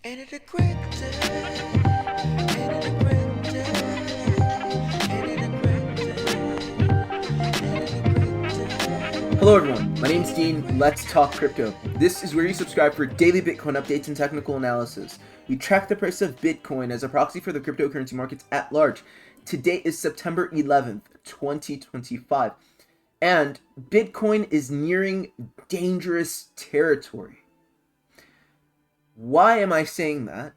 Ain't it a great day? Ain't it a great day? Ain't it a great day? Ain't it a great day? Hello everyone, my name's Dean. Let's talk crypto. This is where you subscribe for daily Bitcoin updates and technical analysis. We track the price of Bitcoin as a proxy for the cryptocurrency markets at large. Today is September 11th, 2025, and Bitcoin is nearing dangerous territory. Why am I saying that?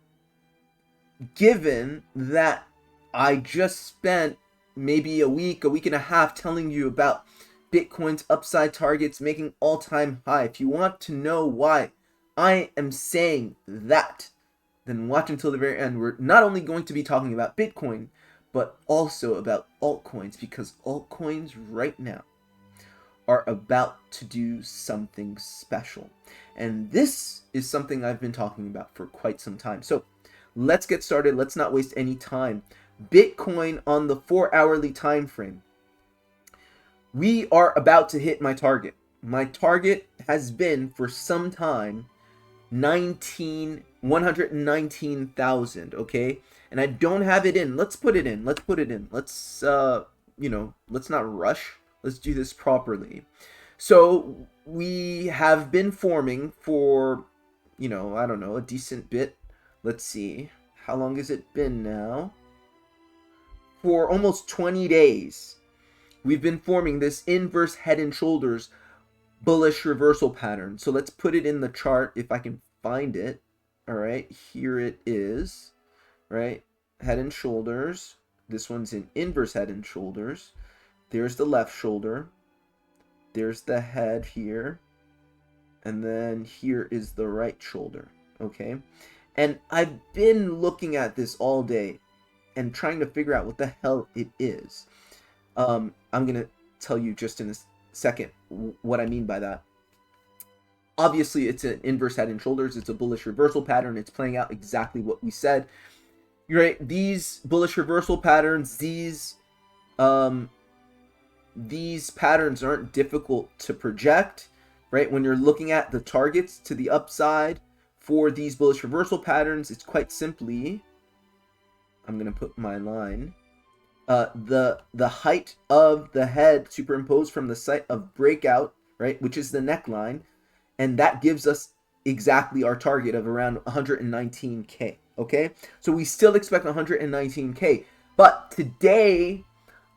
Given that I just spent maybe a week and a half telling you about Bitcoin's upside targets making all-time high. If you want to know why I am saying that, then watch until the very end. We're not only going to be talking about Bitcoin, but also about altcoins, because altcoins right now are about to do something special. And this is something I've been talking about for quite some time. So let's get started. Let's not waste any time. Bitcoin on the 4-hourly time frame. We are about to hit my target. My target has been for some time 119,000, okay? And I don't have it in. Let's put it in. Let's let's not rush. Let's do this properly. So we have been forming for, I don't know, a decent bit. Let's see. How long has it been now? For almost 20 days. We've been forming this inverse head and shoulders bullish reversal pattern. So let's put it in the chart if I can find it. All right, here it is, right? Head and shoulders. This one's in inverse head and shoulders. There's the left shoulder. There's the head here. And then here is the right shoulder, okay? And I've been looking at this all day and trying to figure out what the hell it is. I'm going to tell you just in a second what I mean by that. Obviously, it's an inverse head and shoulders. It's a bullish reversal pattern. It's playing out exactly what we said. You're right. These bullish reversal patterns, these patterns aren't difficult to project, right? When you're looking at the targets to the upside for these bullish reversal patterns, it's quite simply, I'm going to put my line, the height of the head superimposed from the site of breakout, right, which is the neckline, and that gives us exactly our target of around 119K, okay? So we still expect 119K, but today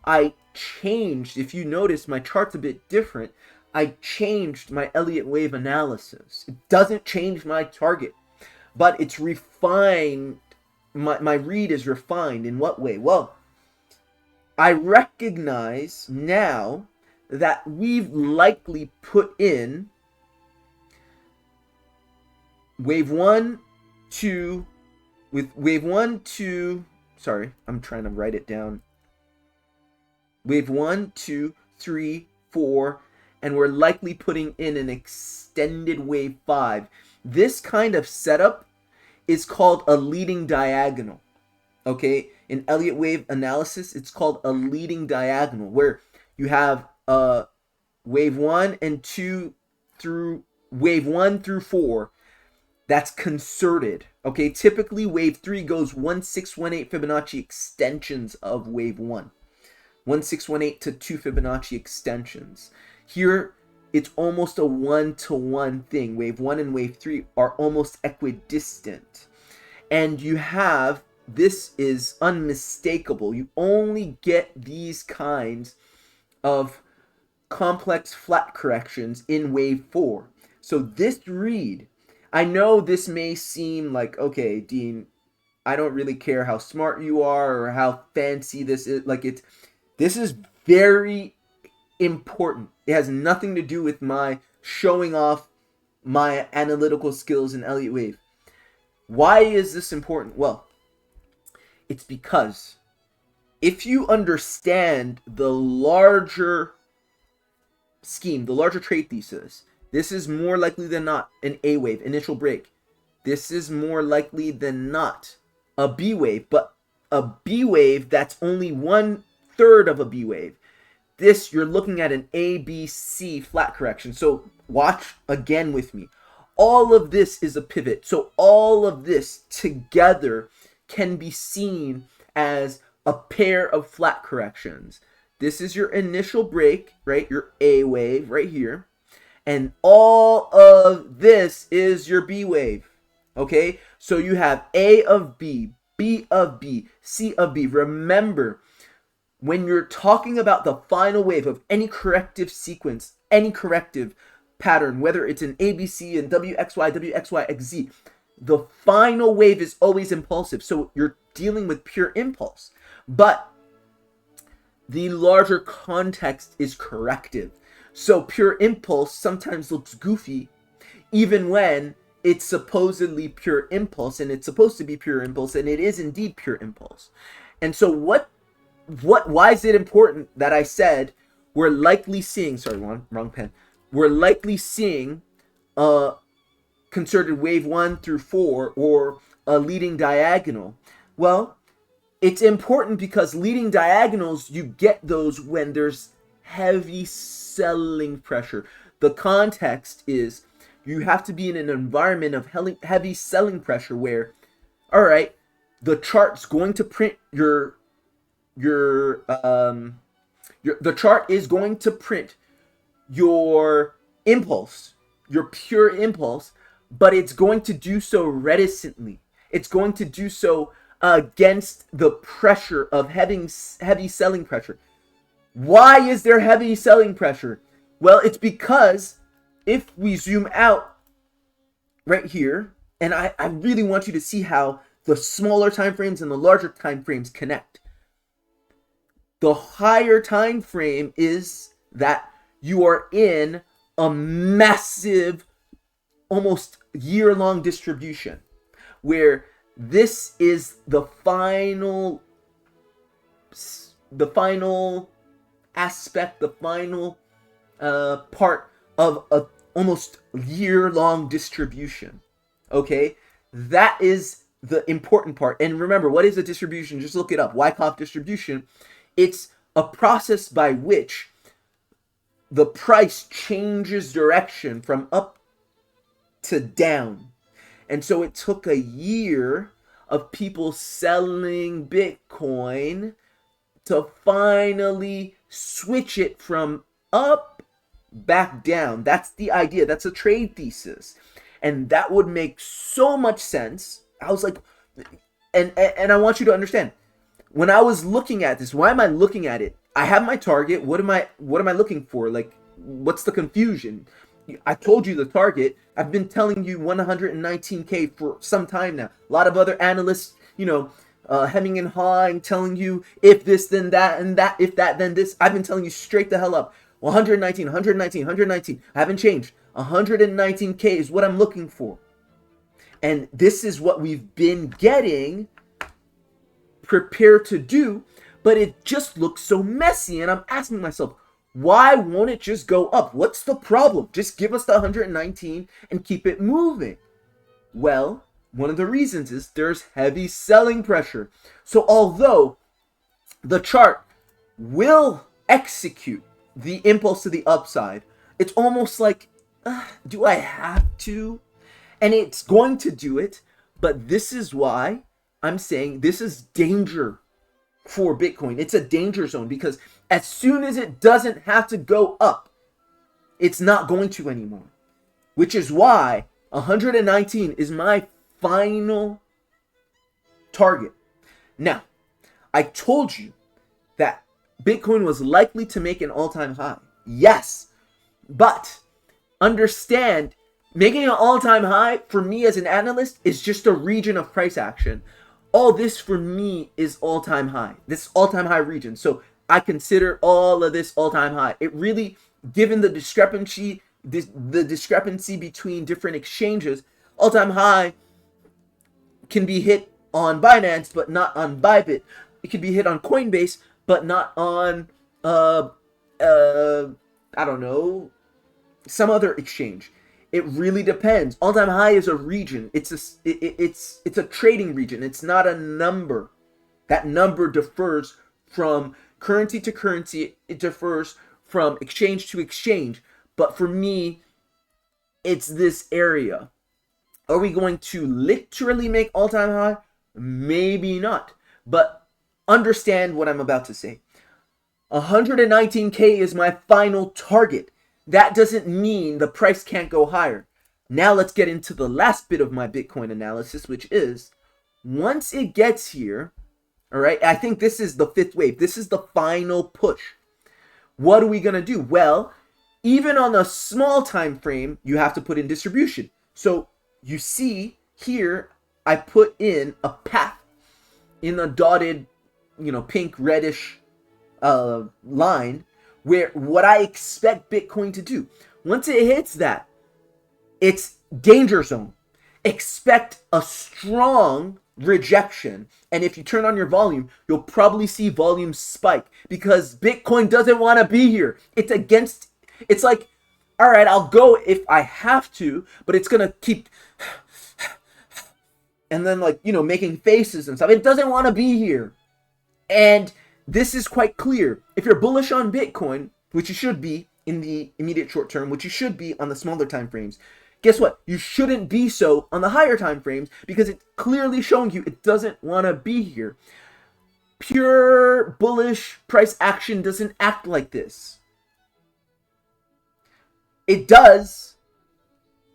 I changed, if you notice, my chart's a bit different. I changed my Elliott wave analysis. It doesn't change my target, but it's refined. My read is refined. In what way? Well, I recognize now that we've likely put in wave 1, 2, with wave 1, 2, sorry, I'm trying to write it down. Wave 1, 2, 3, 4, and we're likely putting in an extended wave 5. This kind of setup is called a leading diagonal. Okay, in Elliott wave analysis, it's called a leading diagonal, where you have wave 1 and 2 through wave 1 through 4. That's concerted. Okay, typically wave 3 goes 1618 Fibonacci extensions of wave 1. 1618 to 2 Fibonacci extensions. Here, it's almost a 1-to-1 thing. Wave 1 and wave 3 are almost equidistant. And you have, this is unmistakable. You only get these kinds of complex flat corrections in wave 4. So this read, I know this may seem like, okay, Dean, I don't really care how smart you are or how fancy this is. This is very important. It has nothing to do with my showing off my analytical skills in Elliott wave. Why is this important? Well, it's because if you understand the larger scheme, the larger trade thesis, this is more likely than not an A wave, initial break. This is more likely than not a B wave, but a B wave that's only 1/3 of a B wave. This, you're looking at an ABC flat correction. So watch again with me. all of this is a pivot. So all of this together can be seen as a pair of flat corrections. This is your initial break, right? Your A wave right here. And all of this is your B wave. Okay? So you have A of B, B of B, C of B. Remember, when you're talking about the final wave of any corrective sequence, any corrective pattern, whether it's an ABC and WXY, WXY, the final wave is always impulsive. So you're dealing with pure impulse. But the larger context is corrective. So pure impulse sometimes looks goofy, even when it's supposedly pure impulse, and it's supposed to be pure impulse, and it is indeed pure impulse. And so why is it important that I said we're likely seeing, wrong pen. We're likely seeing concerted wave 1 through 4 or a leading diagonal? Well, it's important because leading diagonals, you get those when there's heavy selling pressure. The context is you have to be in an environment of heavy selling pressure where, all right, the chart's going to print the chart is going to print your impulse, your pure impulse, but it's going to do so reticently. It's going to do so against the pressure of heavy selling pressure. Why is there heavy selling pressure? Well, it's because if we zoom out right here, and I really want you to see how the smaller time frames and the larger time frames connect. The higher time frame is that you are in a massive, almost year-long distribution, where this is the final aspect, the final part of a almost year-long distribution. Okay, that is the important part. And remember, what is a distribution? Just look it up. Wyckoff distribution. It's a process by which the price changes direction from up to down. And so it took a year of people selling Bitcoin to finally switch it from up back down. That's the idea. That's a trade thesis. And that would make so much sense. I was like, and I want you to understand, when I was looking at this, why am I looking at it? I have my target. What am I looking for? Like, what's the confusion? I told you the target. I've been telling you 119K for some time now. A lot of other analysts, hemming and hawing, telling you if this, then that, and that, if that, then this. I've been telling you straight the hell up. 119, 119, 119. I haven't changed. 119K is what I'm looking for. And this is what we've been getting prepared to do, but it just looks so messy. And I'm asking myself, why won't it just go up? What's the problem? Just give us the 119 and keep it moving. Well, one of the reasons is there's heavy selling pressure. So although the chart will execute the impulse to the upside, it's almost like, do I have to? And it's going to do it, but this is why I'm saying this is danger for Bitcoin. It's a danger zone, because as soon as it doesn't have to go up, it's not going to anymore. Which is why 119 is my final target. Now, I told you that Bitcoin was likely to make an all-time high. Yes, but understand, making an all-time high for me as an analyst is just a region of price action. All this for me is all-time high. This all-time high region. So I consider all of this all-time high. It really, given the discrepancy between different exchanges, all-time high can be hit on Binance, but not on Bybit. It can be hit on Coinbase, but not on I don't know, some other exchange. It really depends. All-time high is a region. It's a trading region. It's not a number. That number differs from currency to currency. It differs from exchange to exchange. But for me, it's this area. Are we going to literally make all-time high? Maybe not. But understand what I'm about to say. 119K is my final target. That doesn't mean the price can't go higher. Now let's get into the last bit of my Bitcoin analysis, which is once it gets here, all right, I think this is the fifth wave. This is the final push. What are we going to do? Well, even on a small time frame, you have to put in distribution. So you see here, I put in a path in a dotted, pink reddish line where what I expect Bitcoin to do. Once it hits that, it's danger zone. Expect a strong rejection. And if you turn on your volume, you'll probably see volume spike because Bitcoin doesn't want to be here. It's like, all right, I'll go if I have to, but it's going to keep and then making faces and stuff. It doesn't want to be here. And this is quite clear. If you're bullish on Bitcoin, which you should be in the immediate short term, which you should be on the smaller time frames, guess what? You shouldn't be so on the higher time frames because it's clearly showing you it doesn't want to be here. Pure bullish price action doesn't act like this. It does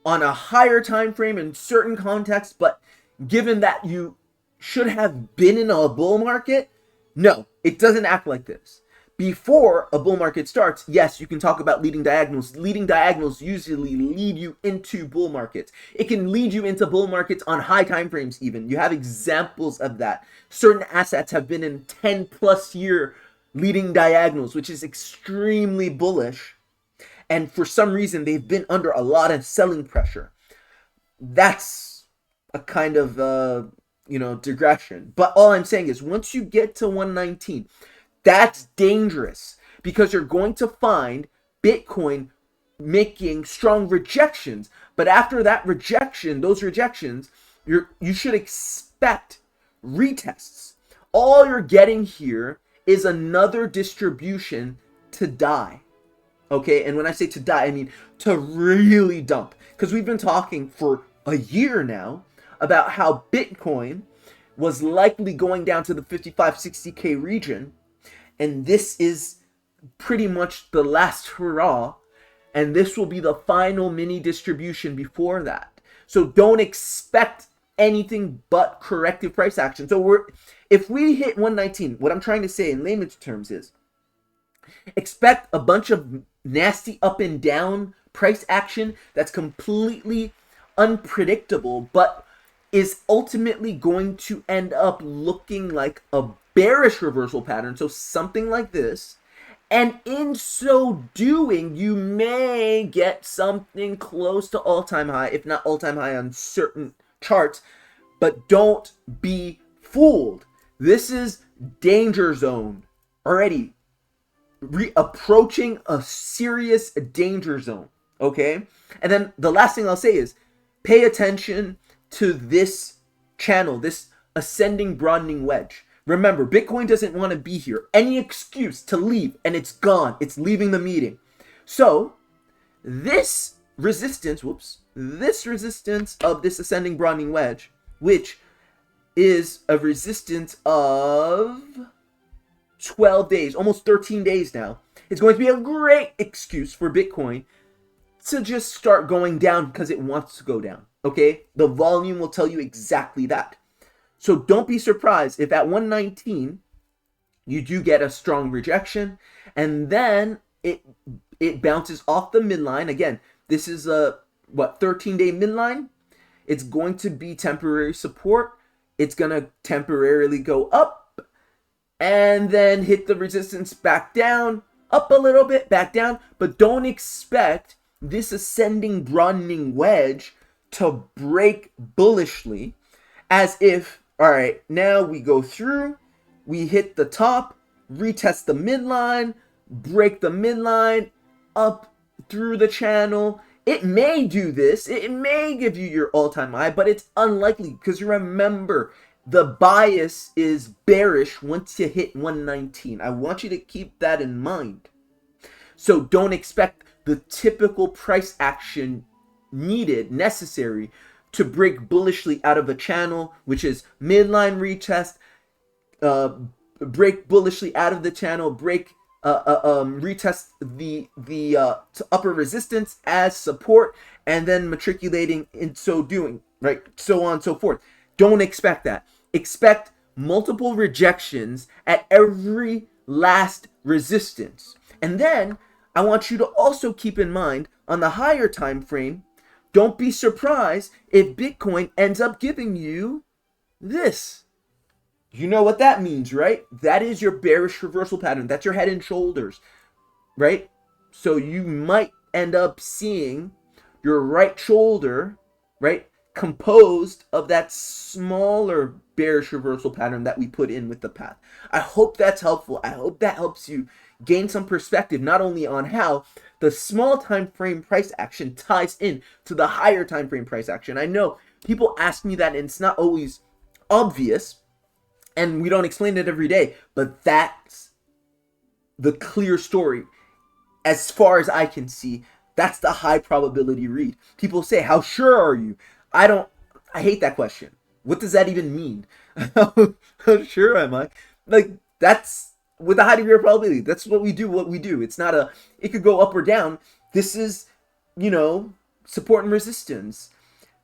on a higher time frame in certain contexts, but given that you should have been in a bull market, no, it doesn't act like this. Before a bull market starts, yes, you can talk about leading diagonals. Leading diagonals usually lead you into bull markets. It can lead you into bull markets on high time frames even. You have examples of that. Certain assets have been in 10 plus year leading diagonals, which is extremely bullish. And for some reason, they've been under a lot of selling pressure. That's a kind of, digression. But all I'm saying is once you get to 119, that's dangerous because you're going to find Bitcoin making strong rejections. But after that rejection, those rejections, you should expect retests. All you're getting here is another distribution to die. Okay, and when I say to die, I mean to really dump. Because we've been talking for a year now about how Bitcoin was likely going down to the 55, 60K region. And this is pretty much the last hurrah. And this will be the final mini distribution before that. So don't expect anything but corrective price action. So if we hit 119, what I'm trying to say in layman's terms is expect a bunch of nasty up and down price action that's completely unpredictable, but is ultimately going to end up looking like a bearish reversal pattern. So something like this. And in so doing, you may get something close to all-time high, if not all-time high on certain charts. But don't be fooled. This is danger zone already. Approaching a serious danger zone. Okay? And then the last thing I'll say is pay attention to this channel, this ascending broadening wedge. Remember, Bitcoin doesn't want to be here. Any excuse to leave and it's gone. It's leaving the meeting. So this resistance of this ascending broadening wedge, which is a resistance of 12 days, almost 13 days now, is going to be a great excuse for Bitcoin to just start going down because it wants to go down. Okay? The volume will tell you exactly that. So don't be surprised if at 119 you do get a strong rejection and then it bounces off the midline. Again, this is a 13-day midline. It's going to be temporary support. It's going to temporarily go up and then hit the resistance back down, up a little bit, back down, but don't expect this ascending broadening wedge to break bullishly as if, all right, now we go through, we hit the top, retest the midline, break the midline, up through the channel. It may do this, it may give you your all-time high, but it's unlikely because you remember the bias is bearish once you hit 119. I want you to keep that in mind. So don't expect the typical price action needed, necessary to break bullishly out of a channel, which is midline retest, break bullishly out of the channel, retest the upper resistance as support, and then matriculating in so doing, right? So on and so forth. Don't expect that. Expect multiple rejections at every last resistance. And then I want you to also keep in mind on the higher time frame, don't be surprised if Bitcoin ends up giving you this. You know what that means, right? That is your bearish reversal pattern. That's your head and shoulders, right? So you might end up seeing your right shoulder, right, composed of that smaller bearish reversal pattern that we put in with the path. I hope that's helpful. I hope that helps you gain some perspective, not only on how the small time frame price action ties in to the higher time frame price action. I know people ask me that, and it's not always obvious, and we don't explain it every day, but that's the clear story. As far as I can see, that's the high probability read. People say, how sure are you? I hate that question. What does that even mean? How sure am I? Like, that's with a high degree of probability. That's what we do. It's not it could go up or down. This is, support and resistance.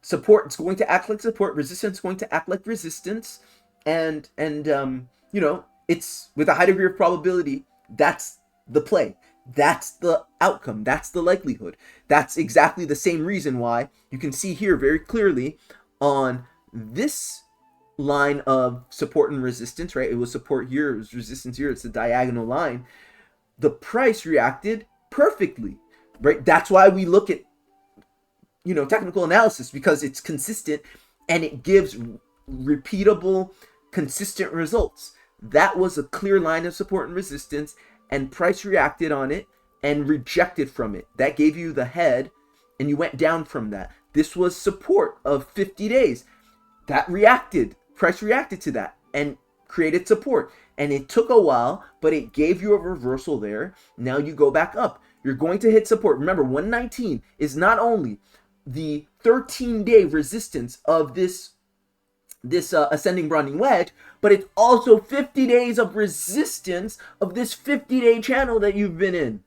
Support is going to act like support. Resistance is going to act like resistance. And it's with a high degree of probability. That's the play. That's the outcome. That's the likelihood. That's exactly the same reason why you can see here very clearly on this line of support and resistance, right? It was support here, it was resistance here, it's a diagonal line. The price reacted perfectly, right? That's why we look at, technical analysis, because it's consistent and it gives repeatable, consistent results. That was a clear line of support and resistance, and price reacted on it and rejected from it. That gave you the head, and you went down from that. This was support of 50 days. That reacted. Price reacted to that and created support. And it took a while, but it gave you a reversal there. Now you go back up. You're going to hit support. Remember, 119 is not only the 13-day resistance of this ascending broadening wedge, but it's also 50 days of resistance of this 50-day channel that you've been in.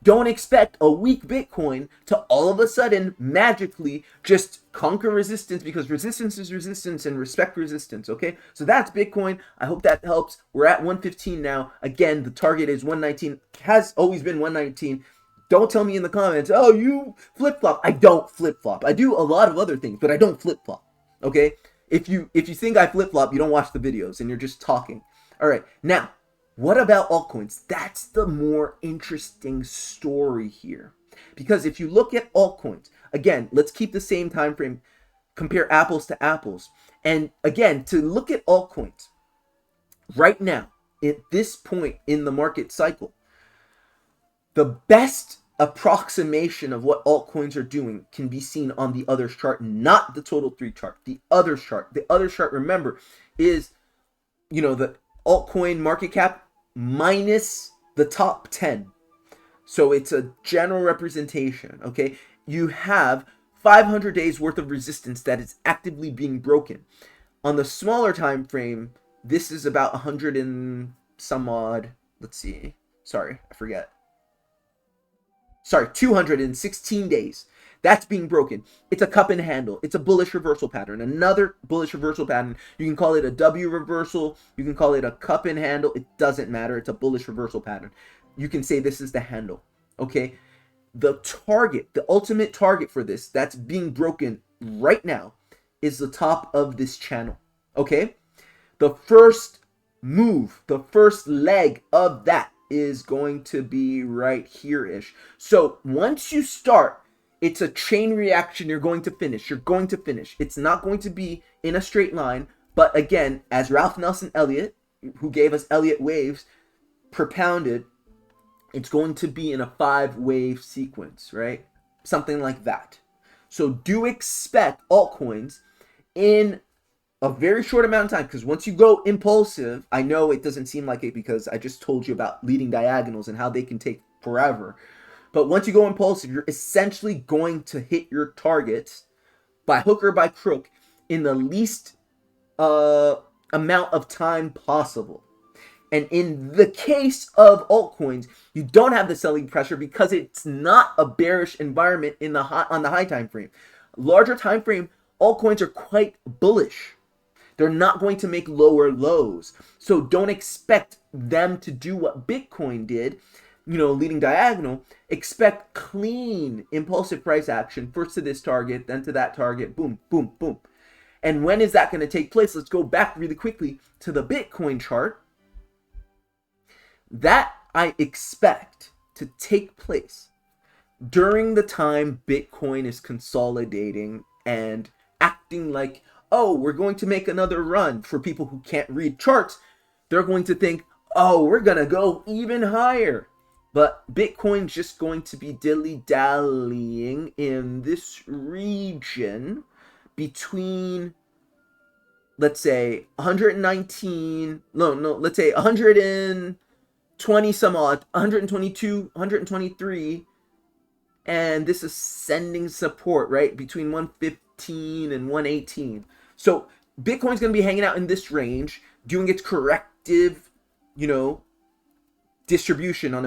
Don't expect a weak Bitcoin to all of a sudden magically just conquer resistance, because resistance is resistance and respect resistance, okay? So that's Bitcoin. I hope that helps. We're at 115 now. Again, the target is 119. Has always been 119. Don't tell me in the comments, oh, you flip-flop. I don't flip-flop. I do a lot of other things, but I don't flip-flop, okay? If you think I flip-flop, you don't watch the videos and you're just talking. All right, now, what about altcoins? That's the more interesting story here. Because if you look at altcoins, again, let's keep the same time frame, compare apples to apples. And again, to look at altcoins right now, at this point in the market cycle, the best approximation of what altcoins are doing can be seen on the others chart, not the total 3 chart. The others chart. The others chart, remember, is the altcoin market cap minus the top 10. So it's a general representation, okay? You have 500 days worth of resistance that is actively being broken. On the smaller time frame, this is about 100 and some odd. Let's see. Sorry, I forget. 216 days. That's being broken. It's a cup and handle. It's a bullish reversal pattern. Another bullish reversal pattern. You can call it a W reversal. You can call it a cup and handle. It doesn't matter. It's a bullish reversal pattern. You can say this is the handle. Okay? The target, the ultimate target for this that's being broken right now is the top of this channel. Okay? The first move, the first leg of that is going to be right here-ish. So once you start, it's a chain reaction. You're going to finish. It's not going to be in a straight line. But again, as Ralph Nelson Elliott, who gave us Elliott waves, propounded, it's going to be in a 5-wave sequence, right? Something like that. So do expect altcoins in a very short amount of time, because once you go impulsive, I know it doesn't seem like it because I just told you about leading diagonals and how they can take forever. But once you go impulsive, you're essentially going to hit your targets by hook or by crook in the least amount of time possible. And in the case of altcoins, you don't have the selling pressure because it's not a bearish environment in the on the high time frame. Larger time frame, altcoins are quite bullish. They're not going to make lower lows. So don't expect them to do what Bitcoin did, leading diagonal. Expect clean impulsive price action, first to this target, then to that target, boom, boom, boom. And when is that going to take place? Let's go back really quickly to the Bitcoin chart. That I expect to take place during the time Bitcoin is consolidating and acting like, oh, we're going to make another run. For people who can't read charts, they're going to think, oh, we're going to go even higher. But Bitcoin's just going to be dilly-dallying in this region between, let's say, 119, let's say 120 some odd, 122, 123, and this ascending support, right, between 115 and 118. So Bitcoin's going to be hanging out in this range, doing its corrective, distribution on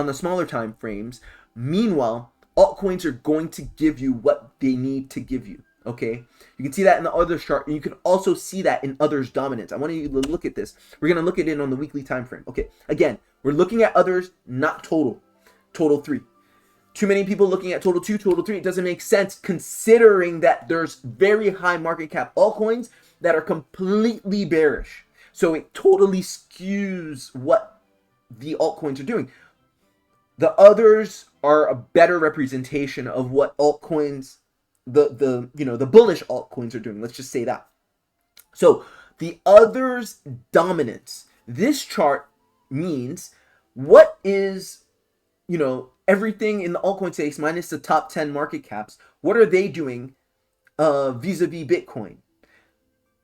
the smaller time frames. Meanwhile, altcoins are going to give you what they need to give you. Okay, you can see that in the others chart, and you can also see that in others dominance. I want you to look at this. We're going to look at it on the weekly time frame. Okay, again, we're looking at others, not total 3. Too many people looking at total 2, total 3. It doesn't make sense considering that there's very high market cap altcoins that are completely bearish. So it totally skews what the altcoins are doing. The others are a better representation of what altcoins, the bullish altcoins are doing. Let's just say that. So the others dominance. This chart means what is, everything in the altcoin space minus the top 10 market caps. What are they doing vis-a-vis Bitcoin?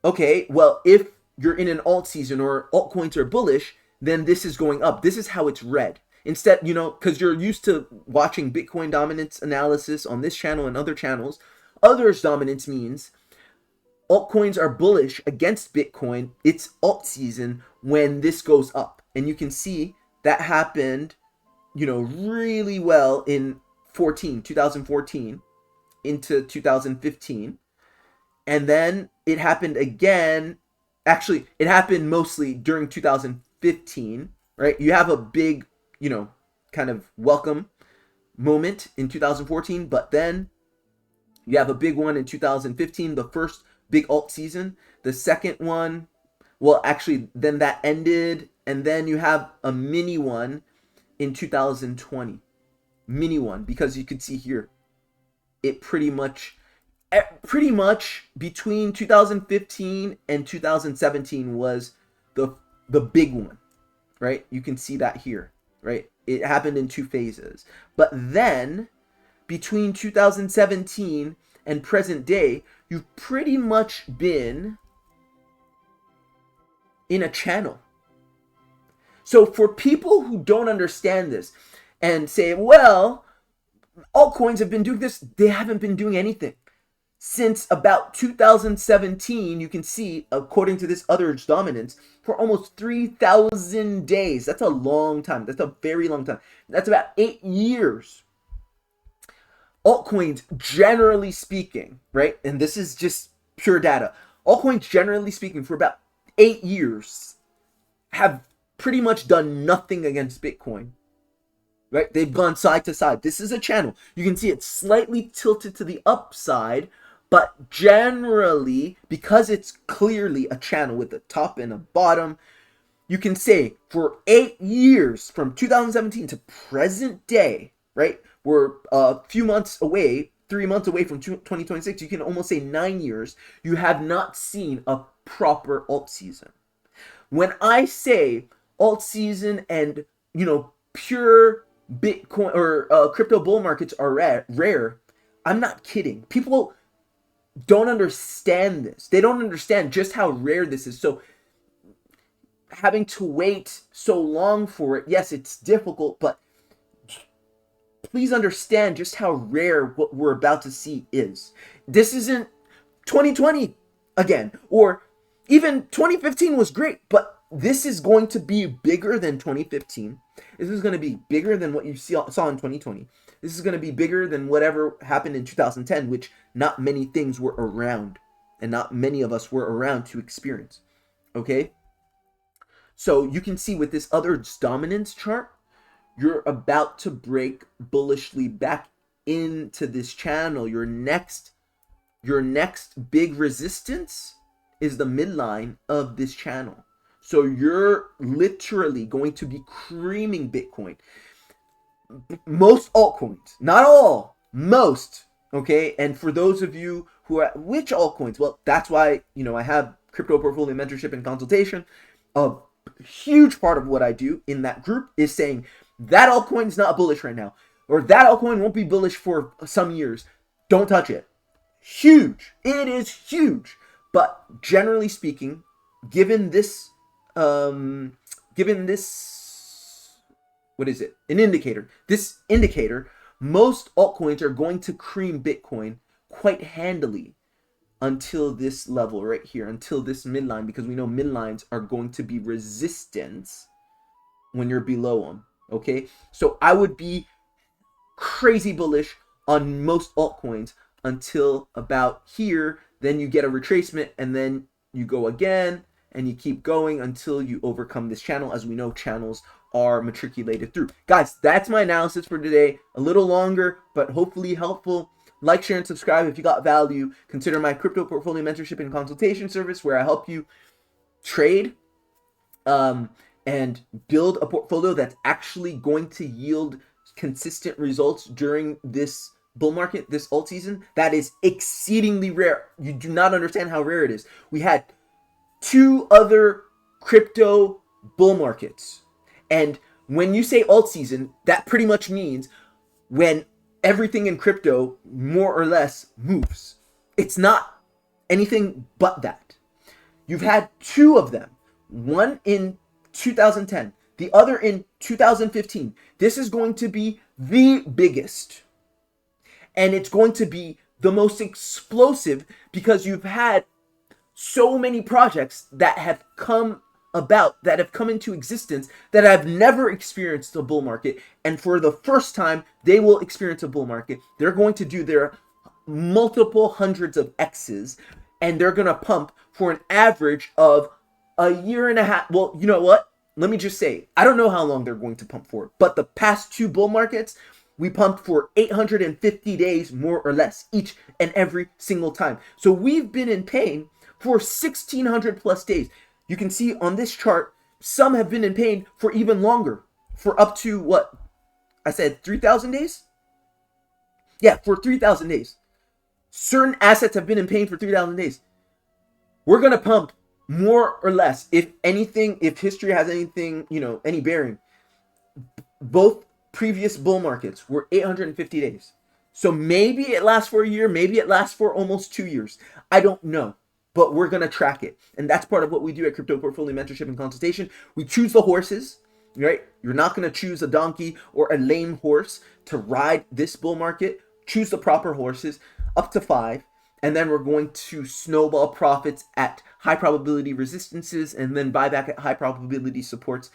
Okay, well, if you're in an alt season or altcoins are bullish, then this is going up. This is how it's read. Instead, because you're used to watching Bitcoin dominance analysis on this channel and other channels, others dominance means altcoins are bullish against Bitcoin. It's alt season when this goes up. And you can see that happened, really well in 2014 into 2015. And then it happened again. Actually, it happened mostly during 2015, right? You have a big, kind of welcome moment in 2014, but then you have a big one in 2015, the first big alt season. The second one, well, actually, then that ended, and then you have a mini one in 2020. Mini one, because you could see here, it pretty much between 2015 and 2017 was the big one, right? You can see that here, right? It happened in 2 phases. But then between 2017 and present day, you've pretty much been in a channel. So for people who don't understand this and say, well, altcoins have been doing this, they haven't been doing anything. Since about 2017, you can see, according to this others dominance, for almost 3,000 days. That's a long time. That's a very long time. That's about 8 years. Altcoins, generally speaking, right? And this is just pure data. Altcoins, generally speaking, for about 8 years, have pretty much done nothing against Bitcoin. Right? They've gone side to side. This is a channel. You can see it's slightly tilted to the upside, but generally, because it's clearly a channel with a top and a bottom, you can say for 8 years, from 2017 to present day, right? We're a few months away, 3 months away from 2026. You can almost say 9 years. You have not seen a proper alt season. When I say alt season and, pure Bitcoin or crypto bull markets are rare, I'm not kidding. People don't understand this. They don't understand just how rare this is. So having to wait so long for it, yes, it's difficult, but please understand just how rare what we're about to see is. This isn't 2020 again, or even 2015 was great, but this is going to be bigger than 2015. This is going to be bigger than what you saw in 2020. This is going to be bigger than whatever happened in 2010, which not many things were around, and not many of us were around to experience. Okay? So you can see with this others dominance chart, you're about to break bullishly back into this channel. Your next big resistance is the midline of this channel. So you're literally going to be creaming Bitcoin. Most altcoins, not all, most, okay? And for those of you who are, which altcoins? Well, that's why, I have crypto portfolio mentorship and consultation. A huge part of what I do in that group is saying that altcoin's not bullish right now, or that altcoin won't be bullish for some years. Don't touch it. Huge. It is huge. But generally speaking, given this, what is it? An indicator. This indicator, most altcoins are going to cream Bitcoin quite handily until this level right here, until this midline, because we know midlines are going to be resistance when you're below them. Okay, so I would be crazy bullish on most altcoins until about here. Then you get a retracement, and then you go again, and you keep going until you overcome this channel. As we know, channels are matriculated through. Guys, that's my analysis for today. A little longer, but hopefully helpful. Like, share, and subscribe if you got value. Consider my crypto portfolio mentorship and consultation service, where I help you trade and build a portfolio that's actually going to yield consistent results during this bull market, this alt season. That is exceedingly rare. You do not understand how rare it is. We had 2 other crypto bull markets. And when you say alt season, that pretty much means when everything in crypto more or less moves. It's not anything but that. You've had 2 of them. One in 2010, the other in 2015. This is going to be the biggest. And it's going to be the most explosive because you've had so many projects that have come about, that have come into existence, that have never experienced a bull market. And for the first time, they will experience a bull market. They're going to do their multiple hundreds of X's, and they're going to pump for an average of a year and a half. Well, you know what? Let me just say, I don't know how long they're going to pump for, but the past 2 bull markets, we pumped for 850 days, more or less, each and every single time. So we've been in pain for 1,600 plus days. You can see on this chart, some have been in pain for even longer, for up to what? I said 3,000 days? Yeah, for 3,000 days. Certain assets have been in pain for 3,000 days. We're going to pump more or less, if anything, if history has anything, any bearing. Both previous bull markets were 850 days. So maybe it lasts for a year, maybe it lasts for almost 2 years. I don't know, but we're going to track it. And that's part of what we do at Crypto Portfolio Mentorship and Consultation. We choose the horses, right? You're not going to choose a donkey or a lame horse to ride this bull market. Choose the proper horses, up to 5. And then we're going to snowball profits at high probability resistances and then buy back at high probability supports.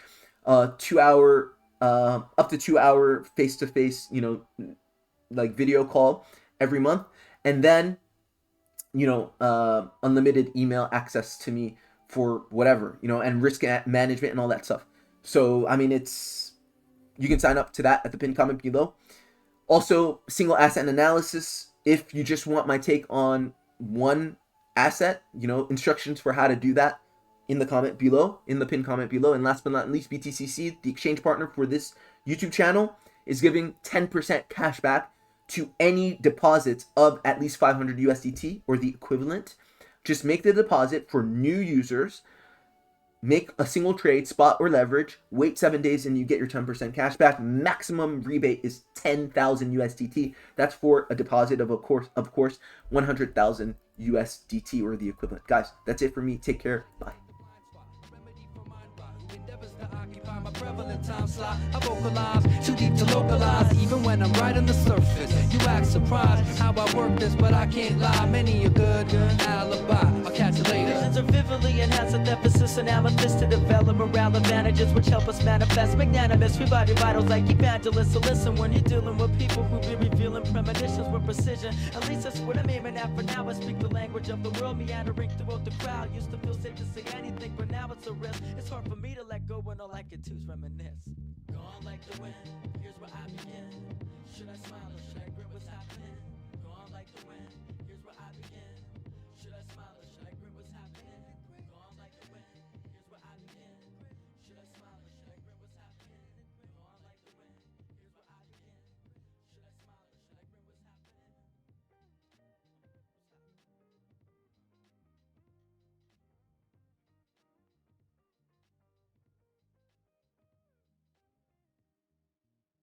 2 hour, up to 2 hour face-to-face, like video call every month. And then, unlimited email access to me for whatever, and risk management and all that stuff. So, I mean, you can sign up to that at the pinned comment below. Also, single asset analysis. If you just want my take on one asset, instructions for how to do that in the comment below, in the pinned comment below. And last but not least, BTCC, the exchange partner for this YouTube channel, is giving 10% cash back to any deposits of at least 500 USDT or the equivalent. Just make the deposit for new users. Make a single trade, spot or leverage, wait 7 days and you get your 10% cash back. Maximum rebate is 10,000 USDT. That's for a deposit of course, 100,000 USDT or the equivalent. Guys, that's it for me. Take care. Bye. time slot. I vocalize, too deep to localize, even when I'm right on the surface. You act surprised how I work this, but I can't lie. Many a good alibi. I'll catch you later. Visions are vividly enhanced with emphasis and amethyst to develop morale advantages which help us manifest magnanimous. We body vitals like evangelists. So listen when you're dealing with people who be revealing premonitions with precision. At least that's what I'm aiming at for now. I speak the language of the world, meandering throughout the crowd. Used to feel safe to say anything, but now it's a risk. It's hard for me to let go when all I can do is reminisce. Gone like the wind, here's where I begin. Should I smile or should I grin?